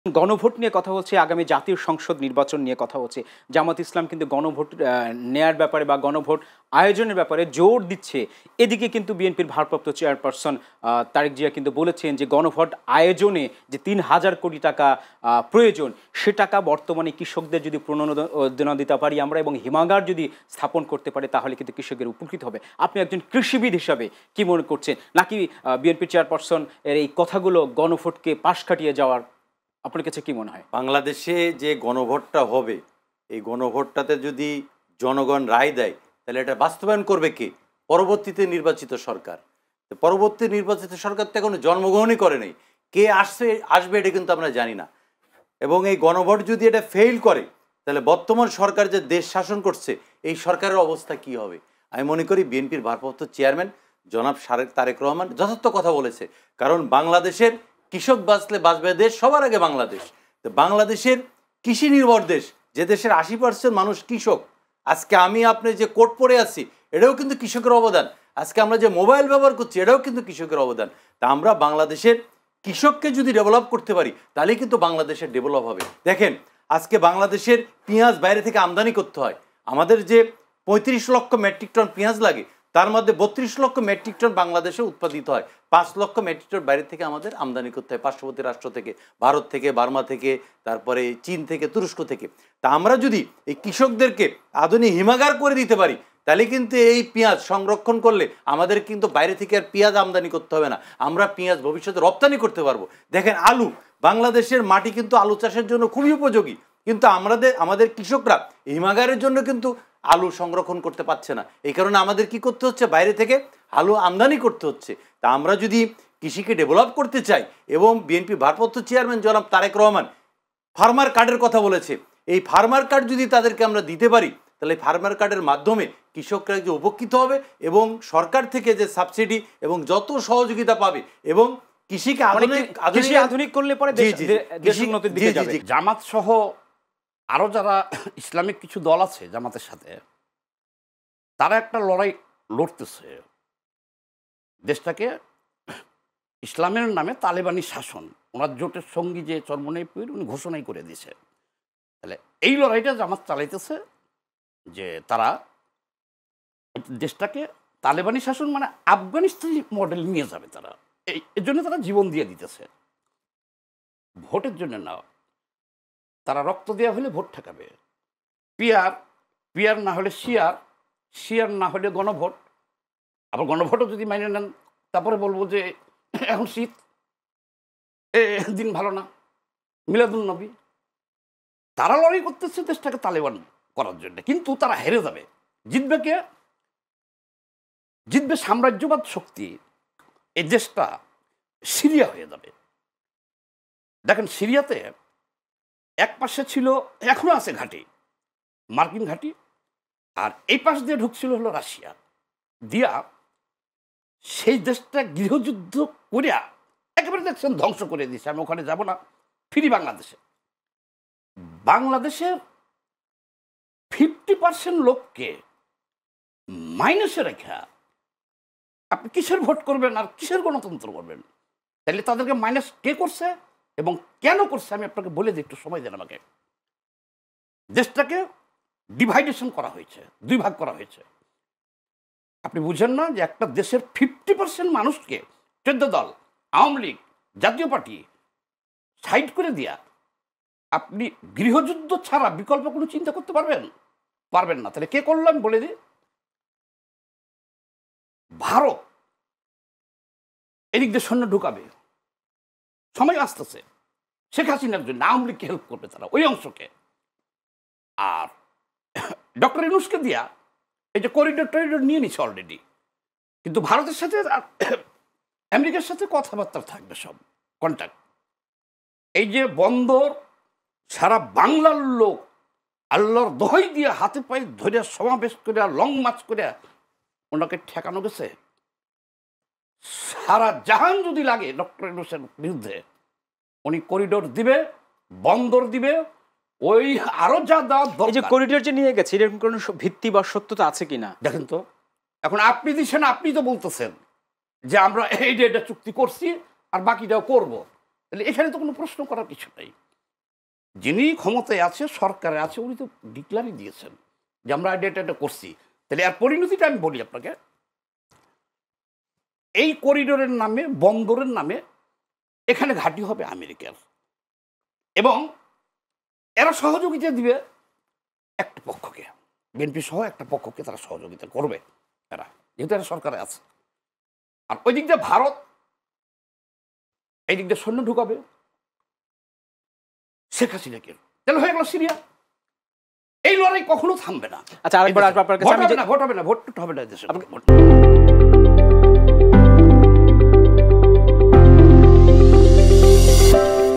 গণভোট নিয়ে কথা হচ্ছে, আগামী জাতীয় সংসদ নির্বাচন নিয়ে কথা হচ্ছে। জামাত ইসলাম কিন্তু গণভোট নেয়ার ব্যাপারে বা গণভোট আয়োজনের ব্যাপারে জোর দিচ্ছে। এদিকে কিন্তু বিএনপির ভারপ্রাপ্ত চেয়ারপারসন তারেক জিয়া কিন্তু বলেছেন যে গণভোট আয়োজনে যে ৩,০০০ কোটি টাকা প্রয়োজন, সে টাকা বর্তমানে কৃষকদের যদি প্রণোদনা দিতে পারি আমরা এবং হিমাগার যদি স্থাপন করতে পারে তাহলে কিন্তু কৃষকের উপকৃত হবে। আপনি একজন কৃষিবিদ হিসাবে কি মনে করছেন? নাকি বিএনপির চেয়ারপারসন এর এই কথাগুলো গণভোটকে পাশ কাটিয়ে যাওয়ার আপনার কাছে কি মনে হয়? বাংলাদেশে যে গণভোটটা হবে, এই গণভোটটাতে যদি জনগণ রায় দেয় তাহলে এটা বাস্তবায়ন করবে কে? পরবর্তীতে নির্বাচিত সরকার। পরবর্তী নির্বাচিত সরকার তো এখনো জন্মগ্রহণই করে নাই। কে আসবে এটা কিন্তু আমরা জানি না। এবং এই গণভোট যদি এটা ফেইল করে তাহলে বর্তমান সরকার যে দেশ শাসন করছে এই সরকারের অবস্থা কি হবে? আমি মনে করি বিএনপির ভারপ্রাপ্ত চেয়ারম্যান জনাব তারেক রহমান যথার্থ কথা বলেছে। কারণ বাংলাদেশের কৃষক বাঁচলে বাঁচবে দেশ, সবার আগে বাংলাদেশ। তো বাংলাদেশের কৃষি নির্ভর দেশ, যে দেশের ৮০% মানুষ কৃষক। আজকে আমি আপনি যে কোট পরে আছি এটাও কিন্তু কৃষকের অবদান। আজকে আমরা যে মোবাইল ব্যবহার করছি এটাও কিন্তু কৃষকের অবদান। তা আমরা বাংলাদেশের কৃষককে যদি ডেভেলপ করতে পারি তাহলেই কিন্তু বাংলাদেশের ডেভেলপ হবে। দেখেন, আজকে বাংলাদেশের পেঁয়াজ বাইরে থেকে আমদানি করতে হয়। আমাদের যে ৩৫ লক্ষ মেট্রিক টন পেঁয়াজ লাগে তার মধ্যে ৩২ লক্ষ মেট্রিক টন বাংলাদেশে উৎপাদিত হয়। ৫ লক্ষ মেট্রিক টন বাইরে থেকে আমাদের আমদানি করতে হয়, পার্শ্ববর্তী রাষ্ট্র থেকে, ভারত থেকে, বার্মা থেকে, তারপরে চীন থেকে, তুরস্ক থেকে। তা আমরা যদি এই কৃষকদেরকে আধুনিক হিমাগার করে দিতে পারি তাহলে কিন্তু এই পেঁয়াজ সংরক্ষণ করলে আমাদের কিন্তু বাইরে থেকে আর পেঁয়াজ আমদানি করতে হবে না। আমরা পেঁয়াজ ভবিষ্যতে রপ্তানি করতে পারবো। দেখেন, আলু, বাংলাদেশের মাটি কিন্তু আলু চাষের জন্য খুবই উপযোগী, কিন্তু আমাদের কৃষকরা হিমাগারের জন্য কিন্তু আলু সংরক্ষণ করতে পারছে না। এই কারণে আমাদের কি করতে হচ্ছে? বাইরে থেকে আলু আমদানি করতে হচ্ছে। তা আমরা যদি কৃষিকে ডেভেলপ করতে চাই, এবং বিএনপি ভারপ্রাপ্ত চেয়ারম্যান জনাব তারেক রহমান ফার্মার কার্ডের কথা বলেছে, এই ফার্মার কার্ড যদি তাদেরকে আমরা দিতে পারি তাহলে ফার্মার কার্ডের মাধ্যমে কৃষকরা যে উপকৃত হবে এবং সরকার থেকে যে সাবসিডি এবং যত সহযোগিতা পাবে এবং কৃষিকে আধুনিক করলে পরে দেশ উন্নতির দিকে যাবে। জামাত সহ আরো যারা ইসলামিক কিছু দল আছে জামাতের সাথে, তারা একটা লড়াই লড়তেছে দেশটাকে ইসলামের নামে তালেবানি শাসন। ওনার জোটের সঙ্গী যে চরমনাইপুর উনি ঘোষণাই করে দিয়েছে। তাহলে এই লড়াইটা জামাত চালাইতেছে যে তারা দেশটাকে তালেবানি শাসন মানে আফগানিস্তানি মডেল নিয়ে যাবে। তারা এর জন্য তারা জীবন দিয়ে দিতেছে, ভোটের জন্য না। তারা রক্ত দেওয়া হলে ভোট ঠেকাবে। পিয়ার না হলে শিয়ার না হলে গণভোট। আবার গণভোটও যদি মাইনে নেন তারপরে বলবো যে এখন শীত, দিন ভালো না, মিলাদুল নবী। তারা লড়াই করতেছে দেশটাকে তালেবান করার জন্য, কিন্তু তারা হেরে যাবে। জিতবে সাম্রাজ্যবাদ শক্তি। এই দেশটা সিরিয়া হয়ে যাবে। দেখেন, সিরিয়াতে এক পাশে ছিল, এখনো আছে ঘাঁটি, মার্কিন ঘাঁটি, আর এই পাশ দিয়ে ঢুকছিল হলো রাশিয়া দিয়া। সেই দেশটা গৃহযুদ্ধ করিয়া একেবারে দেখছেন ধ্বংস করে দিয়েছে। আমি ওখানে যাব না, ফিরি বাংলাদেশের 50% লোককে মাইনাসে রেখা আপনি কিসের ভোট করবেন আর কিসের গণতন্ত্র করবেন? তাহলে তাদেরকে মাইনাস কে করছে এবং কেন করছে আমি আপনাকে বলে দিই, একটু সময় দেন আমাকে। দেশটাকে ডিভাইডেশন করা হয়েছে, 2 ভাগ করা হয়েছে। আপনি বুঝেন না যে একটা দেশের 50% মানুষকে 14 দল, আওয়ামী লীগ, জাতীয় পার্টি সাইড করে দিয়া আপনি গৃহযুদ্ধ ছাড়া বিকল্প কোনো চিন্তা করতে পারবেন না। তাহলে কে করলো আমি বলে দিই। ভারত এদিক দিয়ে সৈন্য ঢুকাবে, সময় আসতেছে। শেখ হাসিনার জন্য আওয়ামী লীগকে হেল্প করবে তারা, ওই অংশকে। আর ডক্টর ইউনূসকে দিয়া এই যে করিডোর নিয়ে নিচ্ছে অলরেডি। কিন্তু ভারতের সাথে আমেরিকার সাথে কথাবার্তা থাকবে, সব কন্ট্যাক্ট। এই যে বন্দর, সারা বাংলার লোক আল্লাহর দোহাই দিয়ে হাতে পায়ে ধরে সমাবেশ করে লং মার্চ করে ওনাকে ঠেকানো গেছে। সারা জাহান যদি লাগে ডক্টর ইউনূসের বিরুদ্ধে, উনি করিডোর দিবে, বন্দর দিবে, ওই আরো যা দেওয়া দরকার। এই যে করিডোর যে নিয়ে গেছে, এরকম কোনো ভিত্তি বা সত্যতা আছে কিনা দেখেন তো। এখন আপনি দিচ্ছেন, আপনি তো বলতেছেন যে আমরা এটা চুক্তি করছি আর বাকিটাও করব। তাহলে এখানে তো কোনো প্রশ্ন করার কিছু নেই। যিনি ক্ষমতায় আছে, সরকারে আছে, উনি তো ডিক্লারই দিয়েছেন যে আমরা এটা করছি। তাহলে আর পরিণতিটা আমি বলি আপনাকে, এই করিডোরের নামে, বন্দরের নামে এখানে ঘাঁটি হবে আমেরিকার, এবং এরা সহযোগিতা দিবে একটা পক্ষকে, বিএনপি সহ একটা পক্ষকে তারা সহযোগিতা করবে এরা, যেহেতু এরা সরকারে আছে। আর ওই দিক দিয়ে ভারত এই দিক দিয়ে সৈন্য ঢুকাবে শেখ হাসিনাকে, তাহলে হয়ে গেল সিরিয়া। এই লড়াই কখনো থামবে না। আচ্ছা, আরেকবার আসবো আপনার কাছে। ভোট হবে না, ভোট হবে না, ভোট হবে না দেশে।